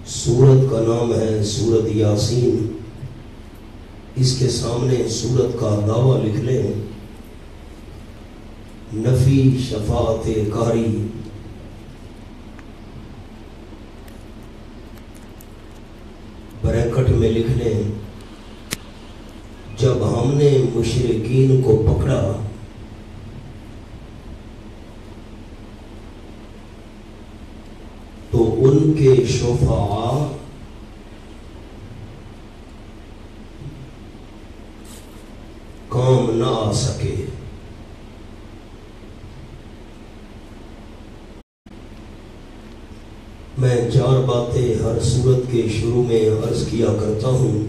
سورت کا نام ہے سورت یاسین. اس کے سامنے سورت کا دعویٰ لکھ لیں: نفی شفاعت قاری. بریکٹ میں لکھ لیں: جب ہم نے مشرکین کو پکڑا تو ان کے شفاعہ کام نہ آ سکے. میں 4 باتیں ہر سورت کے شروع میں عرض کیا کرتا ہوں: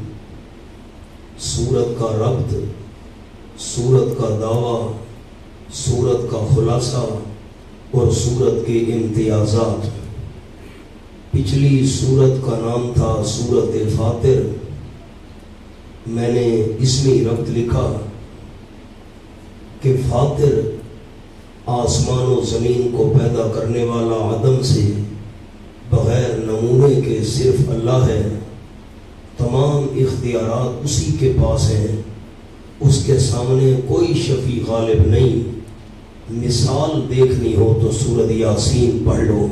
سورت کا ربط، سورت کا دعویٰ، سورت کا خلاصہ اور سورت کے امتیازات. پچھلی سورت کا نام تھا سورت فاطر. میں نے اسمی ربط لکھا کہ فاطر آسمان و زمین کو پیدا کرنے والا عدم سے، بغیر نمونے کے صرف اللہ ہے. تمام اختیارات اسی کے پاس ہیں. اس کے سامنے کوئی شفیع غالب نہیں. مثال دیکھنی ہو تو سورت یاسین پڑھ لو.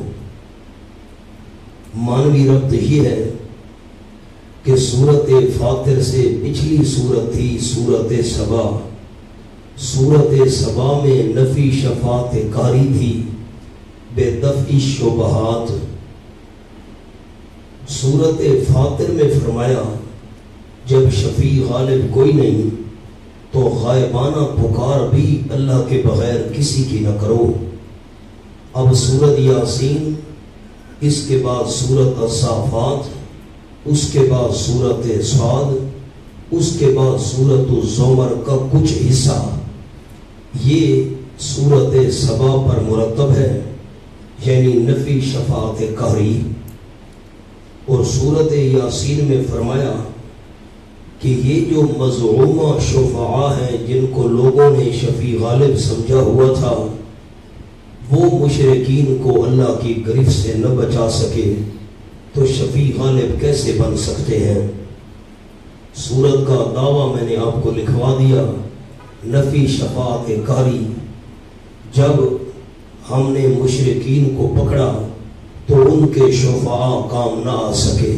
مانوی ربط یہ ہے کہ سورت فاطر سے پچھلی سورت تھی سورت سبا. سورت سبا میں نفی شفاعت قاری تھی بے دفع شبہات. سورت فاطر میں فرمایا جب شفیع غالب کوئی نہیں تو غائبانہ پکار بھی اللہ کے بغیر کسی کی نہ کرو. اب سورت یاسین، اس کے بعد سورت الصافات، اس کے بعد سورت صاد، اس کے بعد سورت الزمر کا کچھ حصہ یہ سورت سبا پر مرتب ہے، یعنی نفی شفاعت قاری. اور سورت یاسین میں فرمایا کہ یہ جو مزعومہ شفعاء ہیں جن کو لوگوں نے شفیع غالب سمجھا ہوا تھا، وہ مشرکین کو اللہ کی گرفت سے نہ بچا سکے تو شفیع غالب کیسے بن سکتے ہیں. سورت کا دعویٰ میں نے آپ کو لکھوا دیا: نفی شفاعت قاری. جب ہم نے مشرکین کو پکڑا تو ان کے شفعاء کام نہ آ سکے.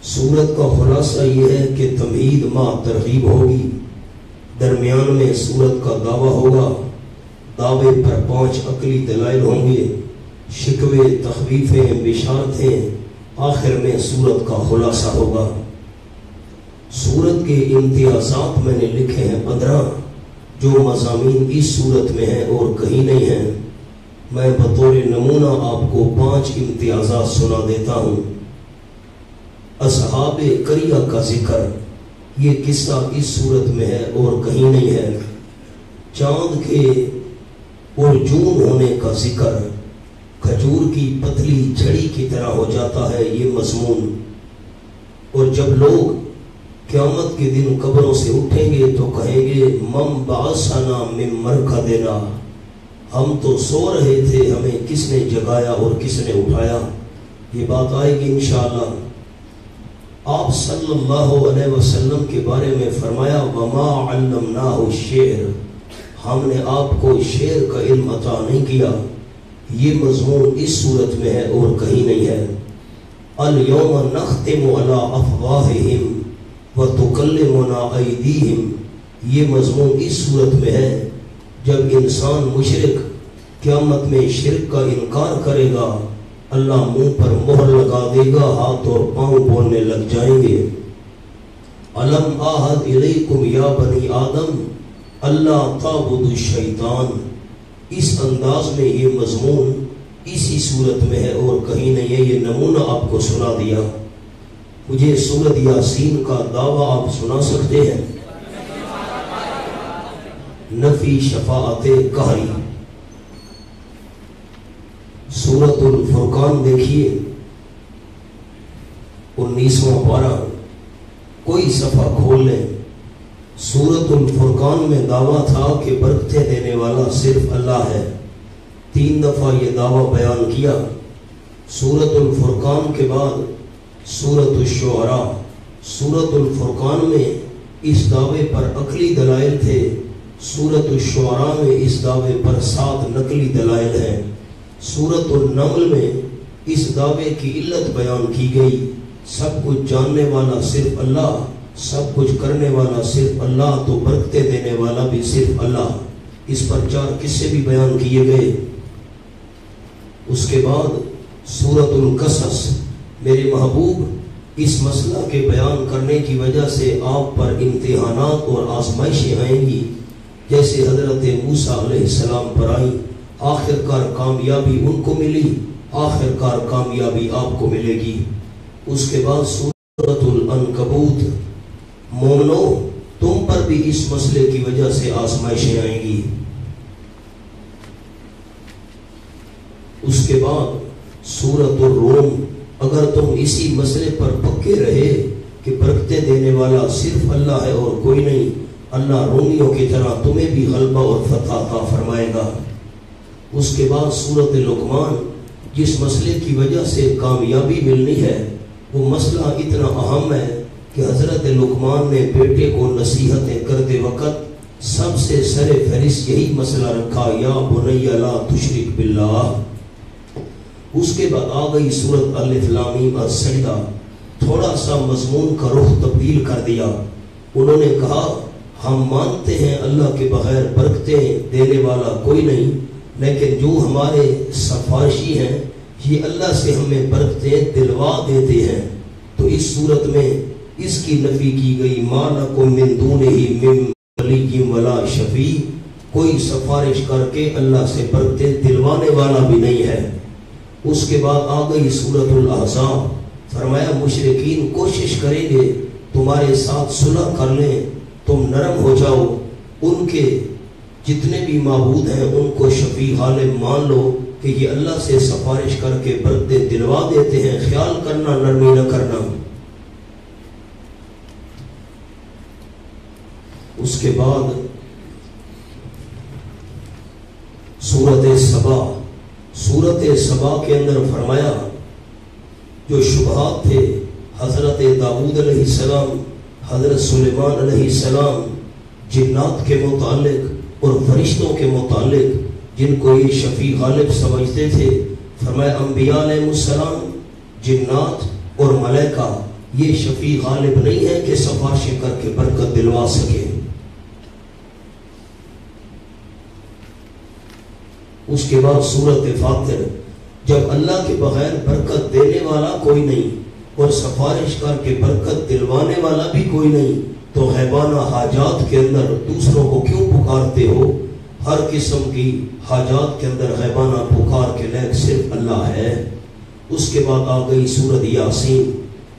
سورت کا خلاصہ یہ ہے کہ تمہید ما ترغیب ہوگی. درمیان میں سورت کا دعویٰ ہوگا. دعوے پر 5 عقلی دلائل ہوں گے، شکوے، تخویفیں، بشارتیں. آخر میں سورت کا خلاصہ ہوگا. سورت کے امتیازات میں نے لکھے ہیں 15، جو مضامین اس سورت میں ہیں اور کہیں نہیں ہیں. میں بطور نمونہ آپ کو 5 امتیازات سنا دیتا ہوں. اصحاب قریہ کا ذکر، یہ قصہ اس سورت میں ہے اور کہیں نہیں ہے. چاند کے اور جون ہونے کا ذکر، کھجور کی پتلی جھڑی کی طرح ہو جاتا ہے یہ مضمون. اور جب لوگ قیامت کے دن قبروں سے اٹھیں گے تو کہیں گے من بعثنا من مرقدنا، ہم تو سو رہے تھے، ہمیں کس نے جگایا اور کس نے اٹھایا. یہ بات آئے گی انشاءاللہ. آپ صلی اللہ علیہ وسلم کے بارے میں فرمایا وما علمناہ الشعر، ہم نے آپ کو شعر کا علم عطا نہیں کیا. یہ مضمون اس صورت میں ہے اور کہیں نہیں ہے. الیوم نختم علی افواہہم وتکلمنا ایدیہم، یہ مضمون اس صورت میں ہے. جب انسان مشرک قیامت میں شرک کا انکار کرے گا، اللہ منہ پر مہر لگا دے گا، ہاتھ اور پاؤں بولنے لگ جائیں گے. الم اعہد الیکم یا بنی آدم اللہ تعبدوا الشیطان. اس انداز میں یہ مضمون اسی صورت میں ہے اور کہیں نہیں ہے. یہ نمونہ آپ کو سنا دیا. مجھے سورت یاسین کا دعویٰ آپ سنا سکتے ہیں؟ نفی شفاعت قاری. سورت الفرقان دیکھیے 19واں پارہ، کوئی صفحہ کھول لیں. سورت الفرقان میں دعویٰ تھا کہ برکتیں دینے والا صرف اللہ ہے. 3 دفعہ یہ دعویٰ بیان کیا. سورۃ الفرقان کے بعد سورۃ الشعراء۔ سورۃ الفرقان میں اس دعوے پر عقلی دلائل تھے، سورۃ الشعراء میں اس دعوے پر 7 نقلی دلائل ہیں۔ سورۃ النمل میں اس دعوے کی علت بیان کی گئی، سب کچھ جاننے والا صرف اللہ، سب کچھ کرنے والا صرف اللہ، تو برکتیں دینے والا بھی صرف اللہ۔ اس پر 4 قصے بھی بیان کیے گئے۔ اس کے بعد سورۃ القصص، میرے محبوب اس مسئلہ کے بیان کرنے کی وجہ سے آپ پر امتحانات اور آزمائشیں آئیں گی، جیسے حضرت موسیٰ علیہ السلام پر آئیں، آخر کار کامیابی ان کو ملی، آخر کار کامیابی آپ کو ملے گی۔ اس کے بعد سورۃ العنکبوت، مومنو تم پر بھی اس مسئلے کی وجہ سے آزمائشیں آئیں گی۔ اس کے بعد سورۃ الروم، اگر تم اسی مسئلے پر پکے رہے کہ برکتیں دینے والا صرف اللہ ہے اور کوئی نہیں، اللہ رومیوں کی طرح تمہیں بھی غلبہ اور فتح عطا فرمائے گا۔ اس کے بعد سورۃ لقمان، جس مسئلے کی وجہ سے کامیابی ملنی ہے وہ مسئلہ اتنا اہم ہے کہ حضرت لقمان نے بیٹے کو نصیحتیں کرتے وقت سب سے سر فہرست یہی مسئلہ رکھا، یا بنی لا تشرک باللہ۔ اس کے بعد آ گئی سورۃ الف لام میم السجدہ، تھوڑا سا مضمون کا رخ تبدیل کر دیا۔ انہوں نے کہا ہم مانتے ہیں اللہ کے بغیر برکتیں دینے والا کوئی نہیں، لیکن جو ہمارے سفارشی ہیں یہ اللہ سے ہمیں برکتیں دلوا دیتے ہیں، تو اس صورت میں اس کی نفی کی گئی، ما لکم من دونہ من ولی ولا شفیع، کوئی سفارش کر کے اللہ سے برکتیں دلوانے والا بھی نہیں ہے۔ اس کے بعد آ گئی سورۃ الاحزاب، فرمایا مشرکین کوشش کریں گے تمہارے ساتھ صلح کر لیں، تم نرم ہو جاؤ، ان کے جتنے بھی معبود ہیں ان کو شفیع غالب مان لو کہ یہ اللہ سے سفارش کر کے برکتیں دلوا دیتے ہیں، خیال کرنا نرمی نہ کرنا۔ اس کے بعد سورۃ سبا، سورۃ سبا کے اندر فرمایا جو شبہات تھے حضرت داؤد علیہ السلام، حضرت سلیمان علیہ السلام، جنات کے متعلق اور فرشتوں کے متعلق جن کو یہ شفیع غالب سمجھتے تھے، فرمایا انبیاء علیہ السلام، جنات اور ملائکہ یہ شفیع غالب نہیں ہے کہ سفارشیں کر کے برکت دلوا سکے۔ اس کے بعد سورۃ فاطر، جب اللہ کے بغیر برکت دینے والا کوئی نہیں اور سفارش کر کے برکت دلوانے والا بھی کوئی نہیں، تو غیبانہ حاجات کے اندر دوسروں کو کیوں پکارتے ہو؟ ہر قسم کی حاجات کے اندر غیبانہ پکار کے لائق صرف اللہ ہے۔ اس کے بعد آ گئی سورۃ یاسین،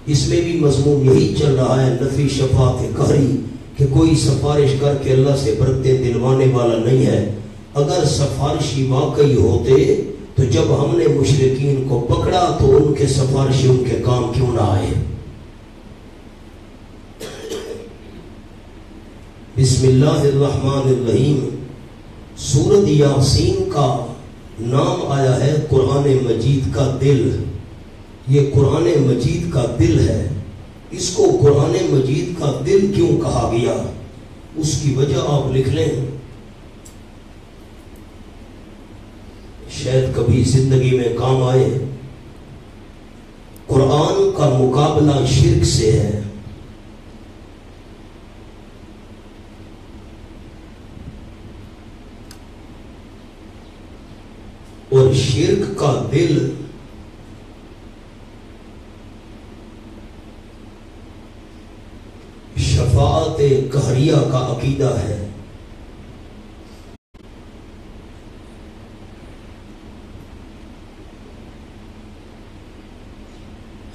اس میں بھی مضمون یہی چل رہا ہے، نفی شفاعت قہری، کہ کوئی سفارش کر کے اللہ سے برکتیں دلوانے والا نہیں ہے۔ اگر سفارشی واقعی ہوتے تو جب ہم نے مشرکین کو پکڑا تو ان کے سفارشی ان کے کام کیوں نہ آئے؟ بسم اللہ الرحمن الرحیم، سورۃ یاسین کا نام آیا ہے قرآن مجید کا دل۔ یہ قرآن مجید کا دل ہے، اس کو قرآن مجید کا دل کیوں کہا گیا؟ اس کی وجہ آپ لکھ لیں، شاید کبھی زندگی میں کام آئے۔ قرآن کا مقابلہ شرک سے ہے۔ اور شرک کا دل شفاعت قہریہ کا عقیدہ ہے۔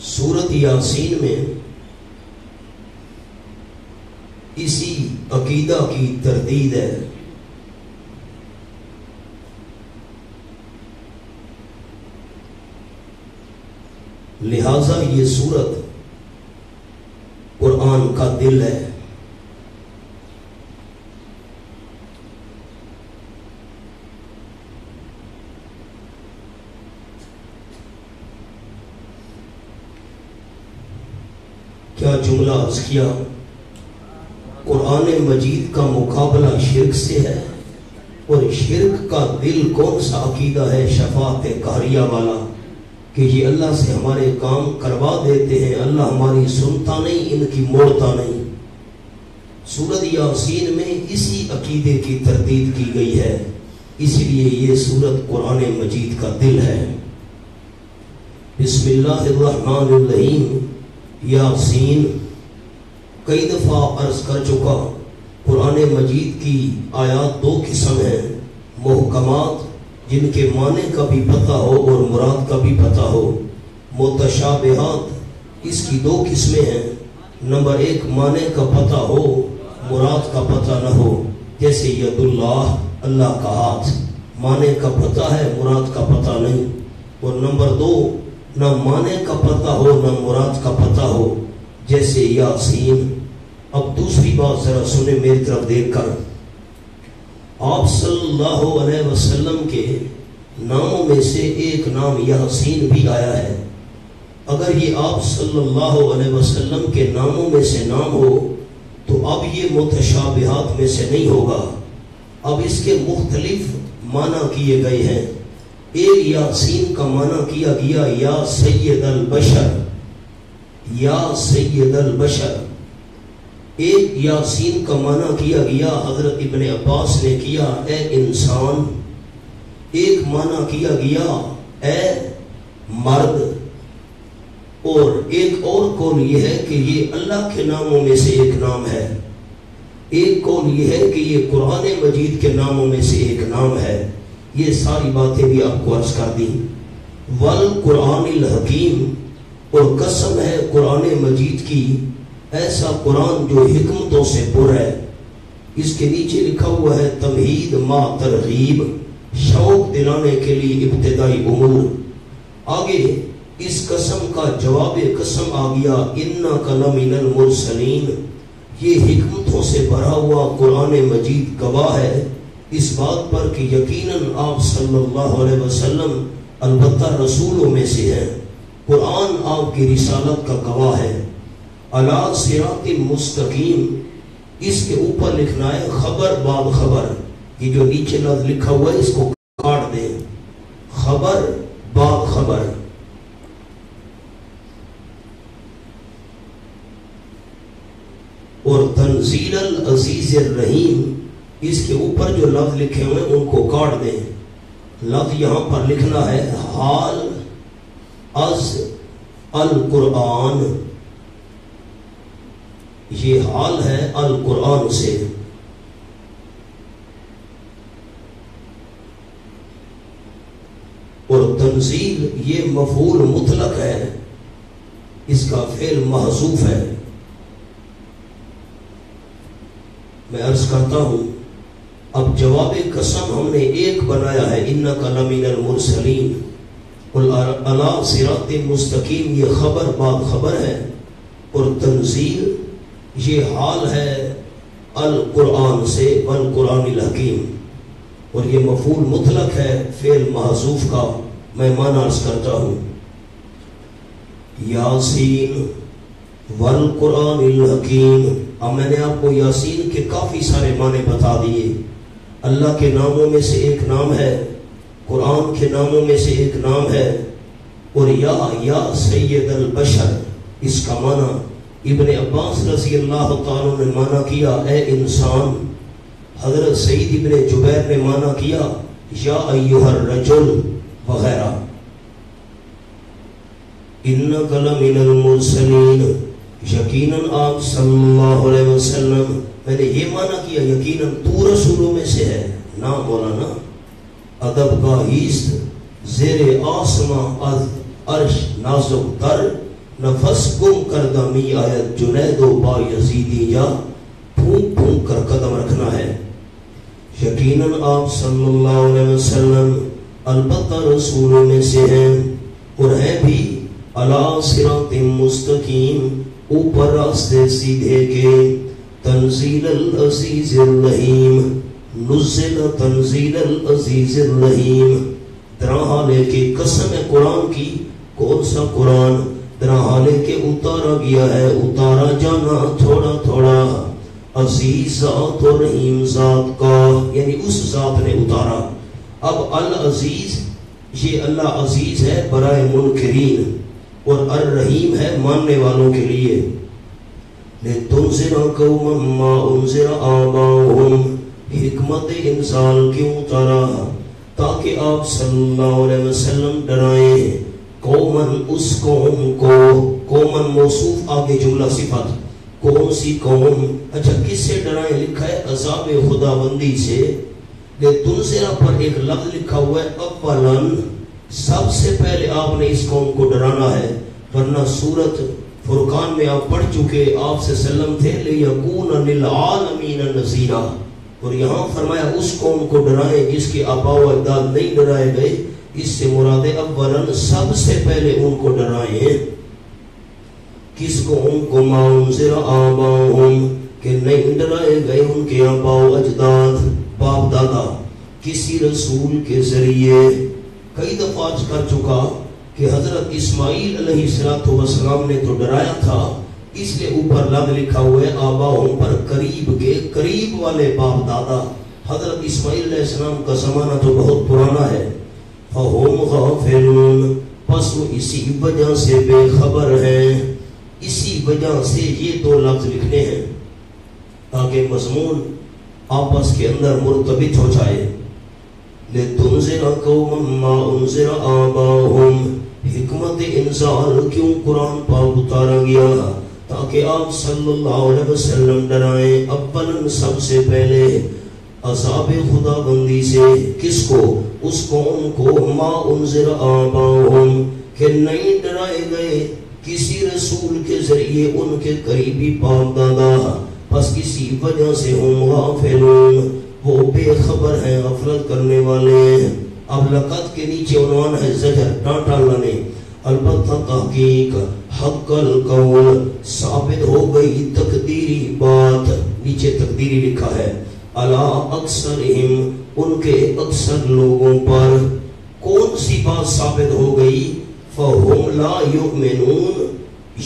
سورۃ یاسین میں اسی عقیدہ کی تردید ہے۔ لہذا یہ سورت قرآن کا دل ہے۔ کیا جملہ عرض کیا، قرآن مجید کا مقابلہ شرک سے ہے، اور شرک کا دل کون سا عقیدہ ہے شفاعت قہریہ والا کہ یہ اللہ سے ہمارے کام کروا دیتے ہیں، اللہ ہماری سنتا نہیں، ان کی موڑتا نہیں۔ سورۃ یاسین میں اسی عقیدے کی تردید کی گئی ہے، اس لیے یہ سورت قرآن مجید کا دل ہے۔ بسم اللہ الرحمن الرحیم، یاسین۔ کئی دفعہ عرض کر چکا، قرآن مجید کی آیات دو قسم ہیں، محکمات جن کے معنی کا بھی پتہ ہو اور مراد کا بھی پتہ ہو، متشابہات اس کی دو قسمیں ہیں، نمبر ایک معنی کا پتہ ہو مراد کا پتہ نہ ہو، جیسے ید اللہ، اللہ کا ہاتھ، معنی کا پتہ ہے مراد کا پتہ نہیں، اور نمبر دو نہ معنی کا پتہ ہو نہ مراد کا پتہ ہو، جیسے یاسین۔ اب دوسری بات ذرا سنیں میری طرف دیکھ کر، آپ صلی اللہ علیہ وسلم کے ناموں میں سے ایک نام یاسین بھی آیا ہے۔ اگر یہ آپ صلی اللہ علیہ وسلم کے ناموں میں سے نام ہو تو اب یہ متشابہات میں سے نہیں ہوگا، اب اس کے مختلف معنی کیے گئے ہیں۔ ایک یاسین کا معنی کیا گیا یا سید البشر، یا سید البشر۔ ایک یاسین کا معنی کیا گیا، حضرت ابن عباس نے کیا، اے انسان۔ ایک معنی کیا گیا اے مرد، اور ایک اور قول یہ ہے کہ یہ اللہ کے ناموں میں سے ایک نام ہے، ایک قول یہ ہے کہ یہ قرآن مجید کے ناموں میں سے ایک نام ہے۔ یہ ساری باتیں بھی آپ کو عرض کر دیں۔ والقرآن الحکیم، اور قسم ہے قرآن مجید کی، ایسا قرآن جو حکمتوں سے پر ہے۔ اس کے نیچے لکھا ہوا ہے تمہید ما ترغیب، شوق دلانے کے لیے ابتدائی امور۔ آگے اس قسم کا جواب قسم آ گیا، انک لمن المرسلین۔ یہ حکمتوں سے بھرا ہوا قرآن مجید گواہ ہے اس بات پر کہ یقیناً آپ صلی اللہ علیہ وسلم البتہ رسولوں میں سے ہیں، قرآن آپ کی رسالت کا گواہ ہے۔ علی صراط مستقیم، اس کے اوپر لکھنا ہے خبر بعد خبر، یہ جو نیچے لفظ لکھا ہوا ہے اس کو کاٹ دیں، خبر بعد خبر۔ اور تنزیل العزیز الرحیم، اس کے اوپر جو لفظ لکھے ہوئے ان کو کاٹ دیں۔ لفظ یہاں پر لکھنا ہے حال از القرآن، یہ حال ہے القرآن سے۔ اور تنزیل یہ مفعول مطلق ہے، اس کا فعل محذوف ہے۔ میں عرض کرتا ہوں، اب جواب قسم ہم نے ایک بنایا ہے، انک لمن المرسلین، علی صراط مستقیم یہ خبر بعد خبر ہے، اور تنزیل یہ حال ہے القرآن سے، والقرآن الحکیم، اور یہ مفعول مطلق ہے فعل محذوف کا۔ میں معنی عرض کرتا ہوں، یاسین والقرآن الحکیم۔ اب میں نے آپ کو یاسین کے کافی سارے معنی بتا دیے۔ اللہ کے ناموں میں سے ایک نام ہے، قرآن کے ناموں میں سے ایک نام ہے، اور یا سید البشر، اس کا معنی ابن عباس رضی اللہ تعالیٰ نے معنی کیا اے انسان، حضرت سعید ابن جبیر نے معنی کیا یا ایھا الرجل وغیرہ۔ انک لمن المرسلین، یقیناً آپ صلی اللہ علیہ وسلم، میں نے یہ معنی کیا یقیناً تو رسولوں میں سے ہے، نا مولانا ادب کا ہیست زیر آسماں از عرش نازک تر، نفس گم کردہ می آیت جنید و با یزیدی، یا پھونک پھونک کر قدم رکھنا ہے۔ یقیناً آپ صلی اللہ علیہ وسلم البتہ رسولوں میں سے ہیں، اور ہیں بھی علی صراط مستقیم، اوپر راستے سیدھے کے۔ تنزیل العزیز الرحیم، نزل تنزیل العزیز الرحیم۔ طرح لے کے قسم قرآن کی، کون سا قرآن؟ حالے کے اتارا گیا ہے، اتارا جانا تھوڑا تھوڑا، عزیز ذات و رحیم ذات کا، یعنی اس ذات نے اتارا۔ اب العزیز، یہ اللہ عزیز ہے برائے منکرین، اور الرحیم ہے ماننے والوں کے لیے۔ لِتُنذِرَ قَوْمًا مَّا أُنذِرَ آبَاؤُهُمْ، حکمت انزال کیوں اتارا؟ تاکہ آپ صلی اللہ علیہ وسلم ڈرائیں قومن، اس قوم کو، قومن موصوف آگے جملہ صفت، کون سی قوم؟ اچھا کس سے ڈرائیں؟ لکھا ہے عذاب خداوندی سے۔ لِتُنذِرَ پر ایک لفظ لکھا ہوا ہے اولاً، سب سے پہلے آپ نے اس قوم کو ڈرانا ہے، ورنہ سورت فرقان میں آپ پڑھ چکے، آپ سے سلم تھے لِيَكُونَ لِلْعَالَمِينَ نَذِيرًا، اور یہاں فرمایا اس قوم کو ڈرائیں جس کے آباء و اجداد نہیں ڈرائے گئے۔ اس سے مراد اولاً سب سے پہلے ان کو ڈرائیں۔ کس قوم کو؟ مَا أُنذِرَ آبَاؤُهُمْ، کہ نہیں ڈرائے گئے ان کے آباء و اجداد، باپ دادا، کسی رسول کے ذریعے۔ کئی دفعہ عرض کر چکا کہ حضرت اسماعیل علیہ السلام نے تو ڈرایا تھا، اس لیے اوپر لفظ لکھا ہوا ہے آباؤں پر، قریب کے، قریب والے باپ دادا۔ حضرت اسماعیل علیہ السلام کا زمانہ تو بہت پرانا ہے۔ فَهُمْ غَافِلُونَ، پس وہ اسی وجہ سے بے خبر ہیں، اسی وجہ سے یہ دو لفظ لکھنے ہیں تاکہ مضمون آپس کے اندر مرتبط ہو جائے۔ لِتُنذِرَ قَوْمًا مَّا أُنذِرَ آبَاؤُهُمْ، حکمت انزال کیوں قرآن پاک اتارا گیا؟ تاکہ آپ صلی اللہ علیہ وسلم ڈرائیں اولاً سب سے پہلے عذاب خدا بندی سے۔ کس کو؟ اس قوم کو، ما انذر آباؤہم، کہ نہیں ڈرائے گئے کسی رسول کے ذریعے ان کے قریبی باپ دادا، پس کسی وجہ سے ہم غافلون، وہ بے خبر ہیں، غفلت کرنے والے ہیں۔ اب لقد کے نیچے عنوان ہے زجر، ڈانٹا اللہ نے، البتہ تحقیق حق القول، ثابت ہو گئی تقدیری بات، نیچے تقدیری لکھا ہے، علی اکثرہم، ان کے اکثر لوگوں پر۔ کون سی بات ثابت ہو گئی؟ فہم لا یؤمنون،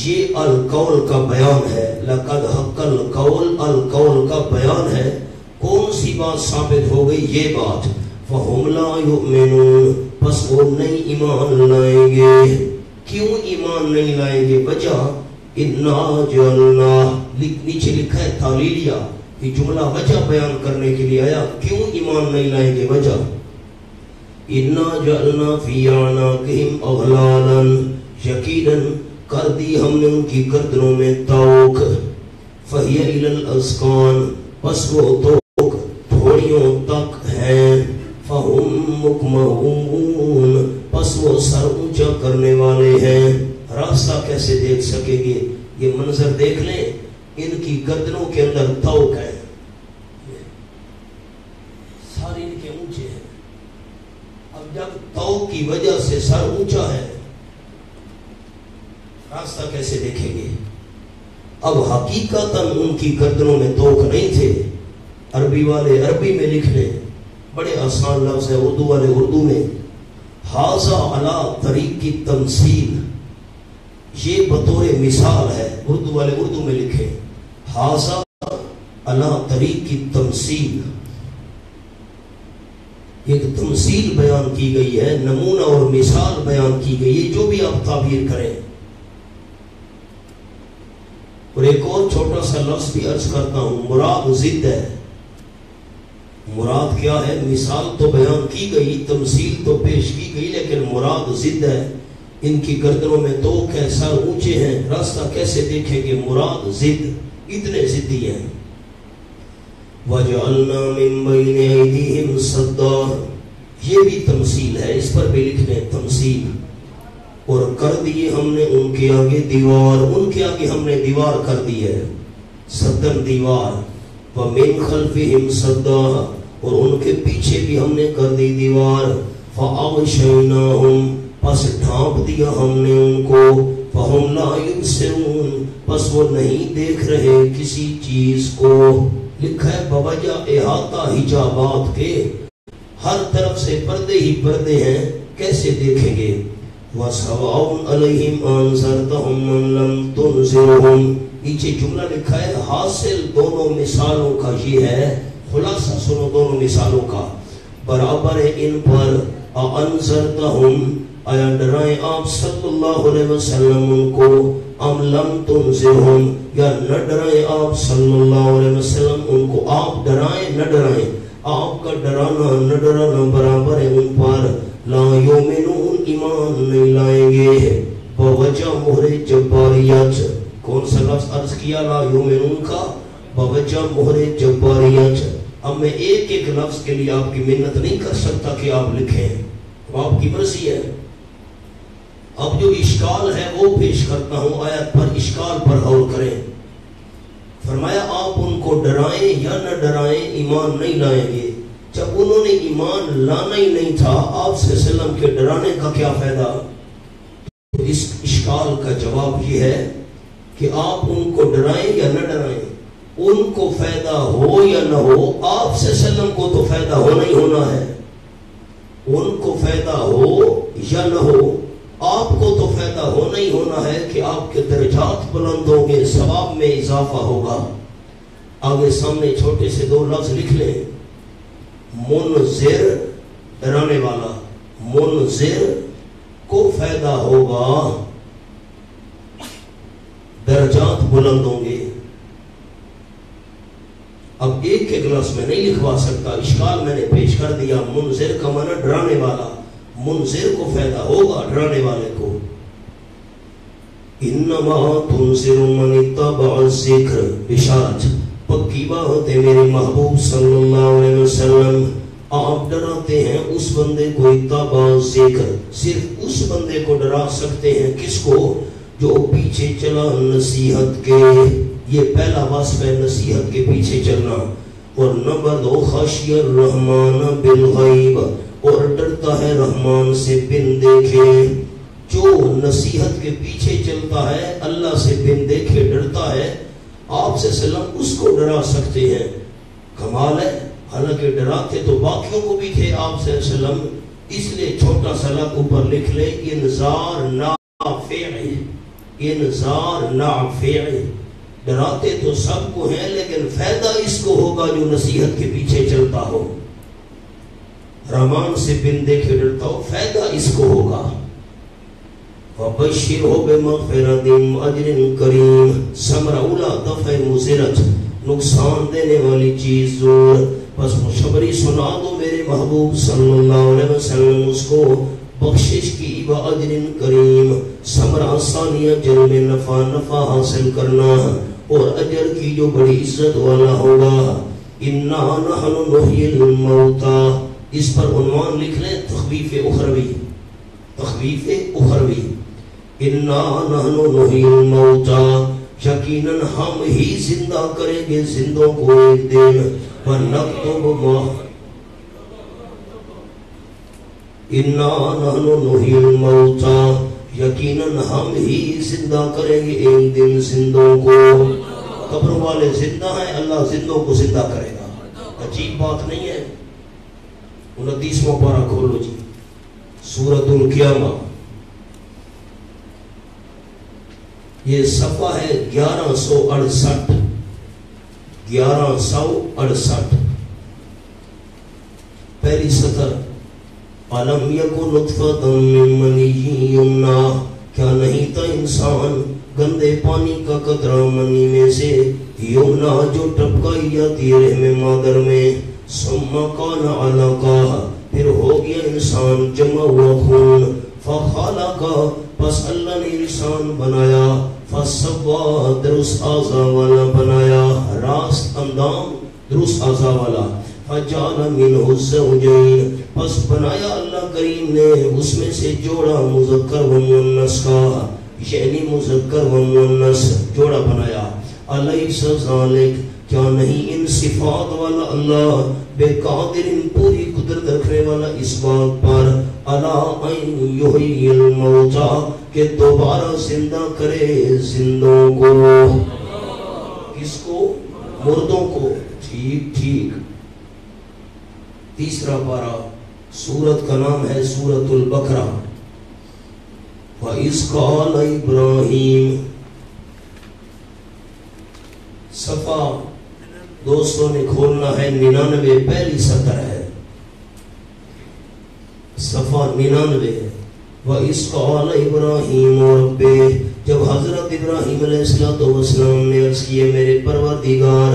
یہ القول کا بیان ہے، لقد حق القول، القول کا بیان ہے۔ کون سی بات ثابت ہو گئی؟ یہ بات، فہم لا یؤمنون، پس وہ نہیں ایمان لائیں گے۔ کیوں ایمان نہیں لائیں گے؟ وجہ انا جعلنا، نیچے لکھا ہے تعلیلیہ، یہ جملہ وجہ بیان کرنے کے لیے آیا، کیوں ایمان نہیں لائیں گے؟ وجہ انا جعلنا فی اعناقہم اغلالا، یقیناً کر دی ہم نے ان کی گردنوں میں توق، فہی الی الاذقان، پس وہ توق تھوڑیوں تک ہیں، فہم مقمحون، پس وہ سر اونچا کرنے والے ہیں۔ راستہ کیسے دیکھ سکیں گے؟ یہ منظر دیکھ لیں، ان کی گردنوں کے اندر توق ہے، سارے ان کے اونچے ہیں۔ اب جب توق کی وجہ سے سر اونچا ہے، راستہ کیسے دیکھیں گے؟ اب حقیقتاً ان کی گردنوں میں توق نہیں تھے۔ عربی والے عربی میں لکھ لیں، بڑے آسان لفظ ہے، اردو والے اردو میں، حاضہ علی طریق کی تمثیل، یہ بطور مثال ہے، اردو والے اردو میں لکھیں، حاضہ علی طریق کی تمثیل، ایک تمثیل بیان کی گئی ہے، نمونہ اور مثال بیان کی گئی ہے، جو بھی آپ تعبیر کریں۔ اور ایک اور چھوٹا سا لفظ بھی عرض کرتا ہوں، مراد ضد ہے۔ مراد کیا ہے؟ مثال تو بیان کی گئی، تمثیل تو پیش کی گئی، لیکن مراد ضد ہے۔ ان کی گردنوں میں توق ہے، سر اونچے ہیں، راستہ کیسے دیکھیں گے؟ مراد ضد، اتنے ضدی ہیں۔ وَجَعَلْنَا مِن بَيْنِ أَيْدِيهِمْ صَدًّا، یہ بھی تمثیل ہے، اس پر بھی لکھ لیں تمثیل۔ اور کر دیے ہم نے ان کے آگے دیوار، ان کے آگے ہم نے دیوار کر دی ہے، صدًا دیوار، وَمِن خَلْفِهِمْ صَدًّا، اور ان کے پیچھے بھی ہم نے کر دی دیوار، فَأَغْشَيْنَاهُمْ، پس ڈھانپ دیا ہم نے ان کو، فَهُمْ لَا يُبْصِرُونَ، پس وہ نہیں دیکھ رہے کسی چیز کو۔ لکھا ہے بوجہ احاطہ حجابات کے، ہر طرف سے پردے ہی پردے ہیں، کیسے دیکھیں گے؟ وَسَوَاءٌ عَلَيْهِمْ أَنذَرْتَهُمْ أَمْ لَمْ تُنذِرْهُمْ. نیچے جملہ لکھا ہے حاصل دونوں مثالوں کا یہ ہے، خلاصہ سنو دونوں مثالوں کا، برابر ہے ان پر. أَأَنذَرْتَهُمْ آیا ڈرائیں آپ صلی اللہ علیہ وسلم ان کو، ام لم تنذرہم یا نہ ڈرائیں آپ صلی اللہ علیہ وسلم ان کو. آپ ڈرائیں نہ ڈرائیں، آپ کا ڈرانا نہ ڈرانا برابر ہے ان پر. لا یؤمنون ایمان نہیں لائیں گے بوجہ مہر جباریت. کون سا لفظ عرض کیا لا یؤمنون کا؟ بوجہ مہر جباریت. اب میں ایک ایک لفظ کے لیے آپ کی منت نہیں کر سکتا کہ آپ لکھیں، آپ کی مرضی ہے. اب جو اشکال ہے وہ پیش کرتا ہوں، آیت پر اشکال پر غور کریں. فرمایا آپ ان کو ڈرائیں یا نہ ڈرائیں ایمان نہیں لائیں گے. جب انہوں نے ایمان لانا ہی نہیں تھا آپ صلی اللہ علیہ وسلم کے ڈرانے کا کیا فائدہ؟ تو اس اشکال کا جواب یہ ہے کہ آپ ان کو ڈرائیں یا نہ ڈرائیں، ان کو فائدہ ہو یا نہ ہو، آپ صلی اللہ علیہ وسلم کو تو فائدہ ہونا ہی ہونا ہے. ان کو فائدہ ہو یا نہ ہو، آپ کو تو فائدہ ہونا ہی ہونا ہے کہ آپ کے درجات بلند ہوں گے، ثواب میں اضافہ ہوگا. آگے سامنے چھوٹے سے دو لفظ لکھ لیں، منذر ڈرانے والا، منذر کو فائدہ ہوگا، درجات بلند ہوں گے. اب ایک ایک لفظ میں نہیں لکھوا سکتا، اشکال میں نے پیش کر دیا. منذر کا معنی ڈرانے والا، منذر کو فائدہ ہوگا ڈرانے والے کو. انما تنذر من اتبع الذکر، بشارت پکی بات ہے میرے محبوب صلی اللہ علیہ وسلم، آپ ڈراتے ہیں اس بندے کو اتبع الذکر، صرف اس بندے کو ڈرا سکتے ہیں. کس کو؟ جو پیچھے چلا نصیحت کے. یہ پہلا وصف ہے نصیحت کے پیچھے چلنا. اور نمبر دو خشی الرحمن بالغیب، اور ڈرتا ہے رحمان سے بن دیکھے. جو نصیحت کے پیچھے چلتا ہے اللہ سے بن دیکھے ڈرتا ہے، آپ سے سلام اس کو ڈرا سکتے ہیں. کمال ہے. حالانکہ ڈراتے تو باقیوں کو بھی تھے آپ سے سلام، اس لیے چھوٹا سا لفظ اوپر لکھ لے، انذار نافع، انذار نافع. ڈراتے تو سب کو ہیں لیکن فائدہ اس کو ہوگا جو نصیحت کے پیچھے چلتا ہو، رحمان سے بن دیکھے ڈرتا ہو، فائدہ اس کو ہوگا. وَبَشِّرْهُ بِمَغْفِرَةٍ وَأَجْرٍ كَرِيمٍ. ثمرہ اولا دفع مضرت، نقصان دینے والی چیز زور. بس خوشخبری سنا دو میرے محبوب صلی اللہ علیہ وسلم اس کو، بخشش کی وَأَجْرٍ كَرِيمٍ. ثمرہ ثانیہ جلب نفع حاصل کرنا اور اجر کی جو بڑی عزت والا ہوگا. اِنَّا نَحْنُ نُحْيِي الْمَوْتَى. اس پر عنوان لکھ لیں تخویف اخروی، تخویف اخروی. اِنَّا نَحْنُ نُحْيِي الْمَوْتَى، یقیناً ہم ہی زندہ کریں گے زندوں کو ایک دن. وَنَكْتُبُ مَا اِنَّا نَحْنُ نُحْيِي الْمَوْتَى، یقیناً ہم ہی زندہ کریں گے ایک دن زندوں کو. قبر والے زندہ ہیں، اللہ زندوں کو زندہ کرے گا. عجیب بات نہیں ہے. 29واں پارہ کھولو جی، سورۃ القیامہ. یہ صفحہ ہے 1168، 1168. پہلی سطر، أَلَمْ يَكُنْ نُطْفَةً مِّن مَّنِيٍّ يُمْنَىٰ، کیا نہیں تھا انسان گندے پانی کا قطرہ منی میں سے، یمنا جو ٹپکائی جاتی ہے رحم مادر میں. ثم كان علقہ، پھر ہو گیا انسان جمع ہوا خون. فخلق، پس اللہ نے انسان بنایا. فسوا، درست اعضاء والا بنایا، راست اندام درست اعضاء والا. فجعل منہ الزوجین، پس بنایا اللہ کریم نے اس میں سے جوڑا مذکر و مؤنث کا، یعنی مذکر و مؤنث جوڑا بنایا. الیس ذالک، کیا نہیں ان صفات والا اللہ بے قادر، پوری قدرت رکھنے والا اس بات پر، الا ان یحیی الموتى، کہ دوبارہ زندہ کرے زندوں کو. کس کو؟ مردوں کو. ٹھیک ٹھیک. تیسرا پارہ، سورت کا نام ہے سورۃ البقرہ. وَإِذْ قَالَ إِبْرَاهِيمُ. صفحہ دوستوں نے کھولنا ہے 99 پہلی سطر ہے، صفحہ 99. وَإِذْ قَالَ إِبْرَاهِيمُ رَبِّ، جب حضرت ابراہیم علیہ السلام نے عرض کیے میرے پروردگار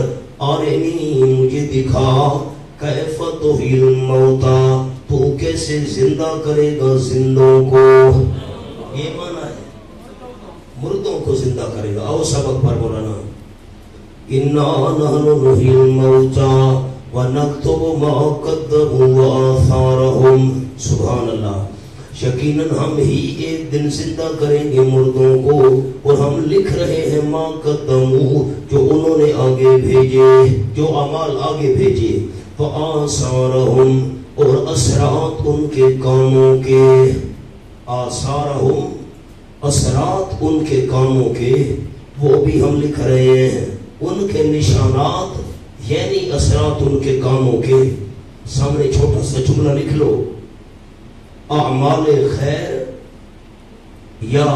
آرنی مجھے دکھا، کیف تحیی الموتى، تو کیسے زندہ کرے گا زندوں کو. یہ معنی ہے مردوں کو زندہ کرے گا. آؤ سبق پر مولانا. اِنَّا نَحْنُ نُحْيِي الْمَوْتَى وَنَكْتُبُ مَا قَدَّمُوا وَآثَارَهُمْ. سبحان اللہ. یقیناً ہم ہی ایک دن زندہ کریں گے مردوں کو، اور ہم لکھ رہے ہیں ما قدموا، جو انہوں نے آگے بھیجے، جو اعمال آگے بھیجے، وآثارہم، اور اثرات ان کے کاموں کے، آثارہم اثرات ان کے کاموں کے، وہ بھی ہم لکھ رہے ہیں. ان کے نشانات یعنی اثرات ان کے کاموں کے. سامنے چھوٹا سا جملہ لکھ لو، اعمال خیر یا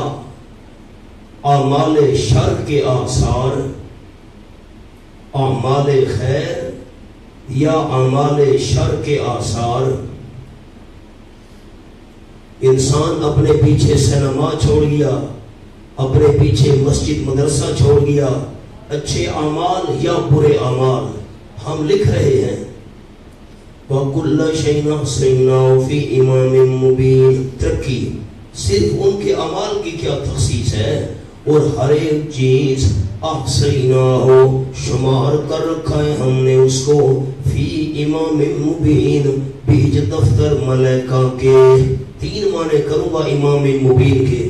اعمال شر کے آثار، اعمال خیر یا اعمال شر کے آثار. انسان اپنے پیچھے سینما چھوڑ گیا، اپنے پیچھے مسجد مدرسہ چھوڑ گیا، اچھے اعمال یا برے اعمال ہم لکھ رہے ہیں. وَكُلَّ شَيْءٍ أَحْصَيْنَاهُ فِي إِمَامٍ مُبِينٍ. ترقی صرف ان کے اعمال کی کیا تخصیص ہے، اور ہر ایک چیز احصیناہ شمار کر رکھا ہے ہم نے اس کو، فی امام مبین بیج دفتر ملائکہ کے. 3 معنی کروں گا امام مبین کے.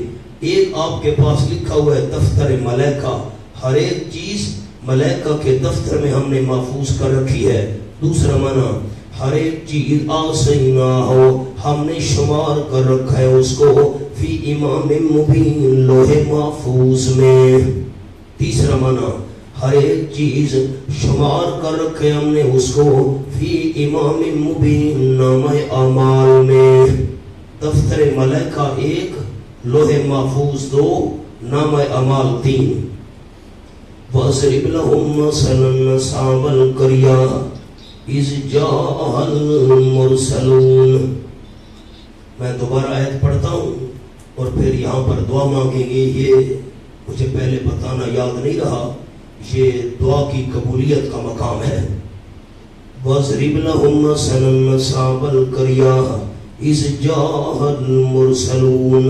ایک آپ کے پاس لکھا ہوا ہے دفتر ملائکہ، ہر ایک چیز ملائکہ کے دفتر میں ہم نے محفوظ کر رکھی ہے. دوسرا معنی ہر ایک چیز احصیناہ ہم نے شمار کر رکھا ہے اس کو، فی امام مبین لوح محفوظ میں. تیسرا معنی ہر ایک چیز شمار کر رکھے ہم نے اس کو، فی امام مبین نامہ اعمال میں. دفتر ملائکہ 1، لوح محفوظ 2، نامہ اعمال 3. وَاضْرِبْ لَهُمْ مَثَلًا أَصْحَابَ الْقَرْيَةِ اِذْ جَاءَهَا الْمُرْسَلُونَ. میں دوبارہ آیت پڑھتا ہوں اور پھر یہاں پر دعا مانگیں گے. یہ مجھے پہلے بتانا یاد نہیں رہا، یہ دعا کی قبولیت کا مقام ہے. وَاضْرِبْ لَهُمْ مَثَلًا أَصْحَابَ الْقَرْيَةِ اِذْ جَاءَهَا الْمُرْسَلُونَ.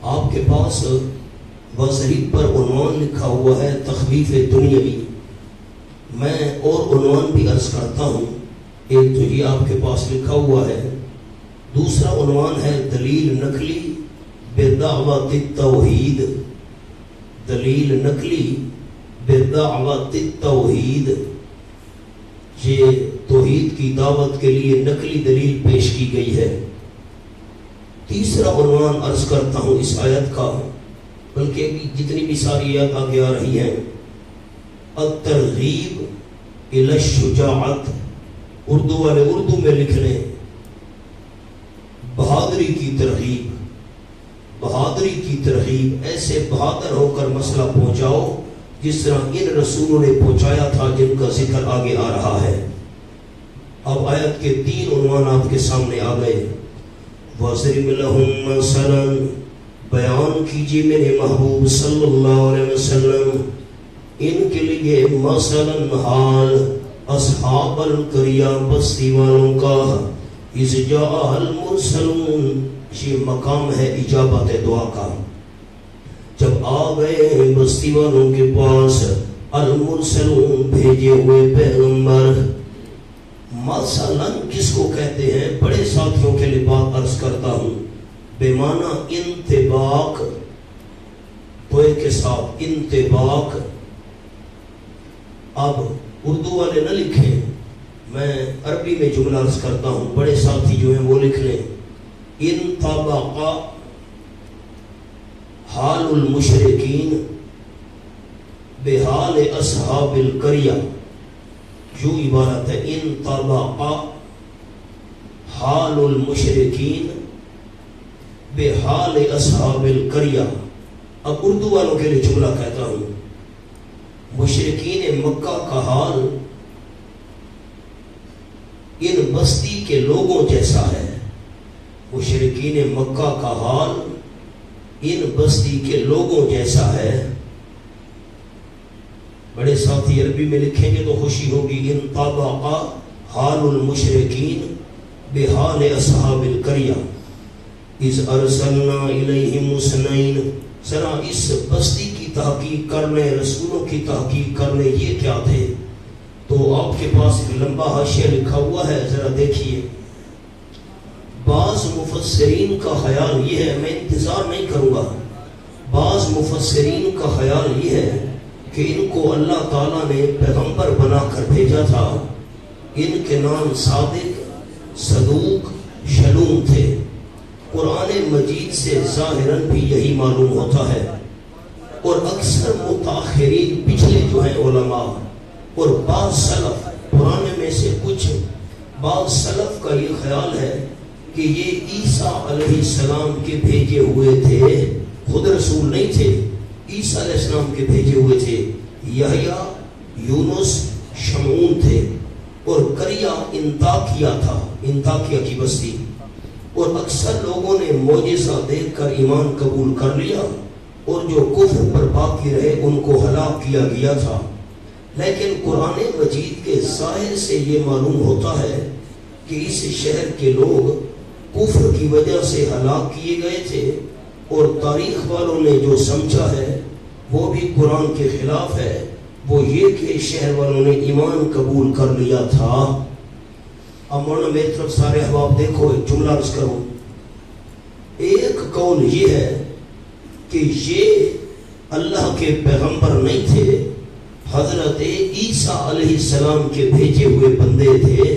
آپ کے پاس وضریب پر عنوان لکھا ہوا ہے تخفیف دنیاوی. میں اور عنوان بھی عرض کرتا ہوں. ایک تو یہ آپ کے پاس لکھا ہوا ہے، دوسرا عنوان ہے دلیل نقلی بدعوت التوحید. دلیل نقلی بدعوت التوحید، یہ توحید کی دعوت کے لیے نقلی دلیل پیش کی گئی ہے. تیسرا عنوان عرض کرتا ہوں اس آیت کا، بلکہ جتنی بھی ساری آیات آگے آ رہی ہیں، الترغیب الی الشجاعت. اردو والے اردو میں لکھ لیں، بہادری کی ترغیب. بہادری کی ترغیب، ایسے بہادر ہو کر مسئلہ پہنچاؤ جس طرح ان رسولوں نے پہنچایا تھا جن کا ذکر آگے آ رہا ہے. اب آیت کے 3 عنوان آپ کے سامنے آ گئے. وَاضْرِبْ لَهُمْ مَثَلًا، بیان کیجیے میرے محبوب صلی اللہ علیہ وسلم، ان کے لیے مثلاً حال اصحاب القریہ بستی والوں کا اذ جاء المرسلون، یہ مقام ہے اجابت دعا کا، جب آ گئے بستی والوں کے پاس المرسلون بھیجے ہوئے پیغمبر۔ مثلاً کس کو کہتے ہیں؟ بڑے ساتھیوں کے لیے بات عرض کرتا ہوں، بے معنی انطباق، توئے کے ساتھ انطباق۔ اب اردو والے نہ لکھیں، میں عربی میں جملہ عرض کرتا ہوں، بڑے ساتھی جو ہیں وہ لکھ لیں، انطبق حال المشرکین بحال اصحاب القریہ، جو عبارت ہے انطبق حال المشرکین بحال اصحاب القریہ۔ اب اردو والوں کے لیے جملہ کہتا ہوں، مشرکین مکہ کا حال ان بستی کے لوگوں جیسا ہے۔ مشرکین مکہ کا حال ان بستی کے لوگوں جیسا ہے۔ بڑے ساتھی عربی میں لکھیں گے تو خوشی ہوگی، انطبق حال المشرکین بحال اصحاب القریہ اذ ارسلنا الیہم اثنین۔ ذرا اس بستی کی تحقیق کرنے، رسولوں کی تحقیق کرنے، یہ کیا تھے؟ تو آپ کے پاس ایک لمبا حاشیہ لکھا ہوا ہے، ذرا دیکھیے۔ بعض مفسرین کا خیال یہ ہے، میں انتظار نہیں کروں گا، بعض مفسرین کا خیال یہ ہے کہ ان کو اللہ تعالیٰ نے پیغمبر بنا کر بھیجا تھا، ان کے نام صادق، صدوق، شلوم تھے۔ قرآن مجید سے ظاہراً بھی یہی معلوم ہوتا ہے، اور اکثر متاخرین پچھلے جو ہیں علماء اور بعض سلف، پرانے میں سے کچھ بعض سلف کا یہ خیال ہے کہ یہ عیسیٰ علیہ السلام کے بھیجے ہوئے تھے، خود رسول نہیں تھے، عیسیٰ علیہ السلام کے بھیجے ہوئے تھے۔ یحییٰ، یونس، شمعون تھے، اور قریہ انطاکیہ تھا، انطاکیہ کی بستی، اور اکثر لوگوں نے معجزہ دیکھ کر ایمان قبول کر لیا، اور جو کفر پر باقی رہے ان کو ہلاک کیا گیا تھا۔ لیکن قرآن مجید کے ظاہر سے یہ معلوم ہوتا ہے کہ اس شہر کے لوگ کفر کی وجہ سے ہلاک کیے گئے تھے، اور تاریخ والوں نے جو سمجھا ہے وہ بھی قرآن کے خلاف ہے، وہ یہ کہ شہر والوں نے ایمان قبول کر لیا تھا۔ اب مولانا میری طرف سارے احباب دیکھو، ایک جملہ عرض کروں۔ ایک قول یہ ہے کہ یہ اللہ کے پیغمبر نہیں تھے، حضرت عیسیٰ علیہ السلام کے بھیجے ہوئے بندے تھے،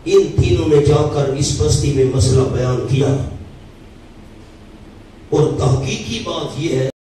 ان تینوں نے جا کر اس بستی میں مسئلہ بیان کیا، اور تحقیقی بات یہ ہے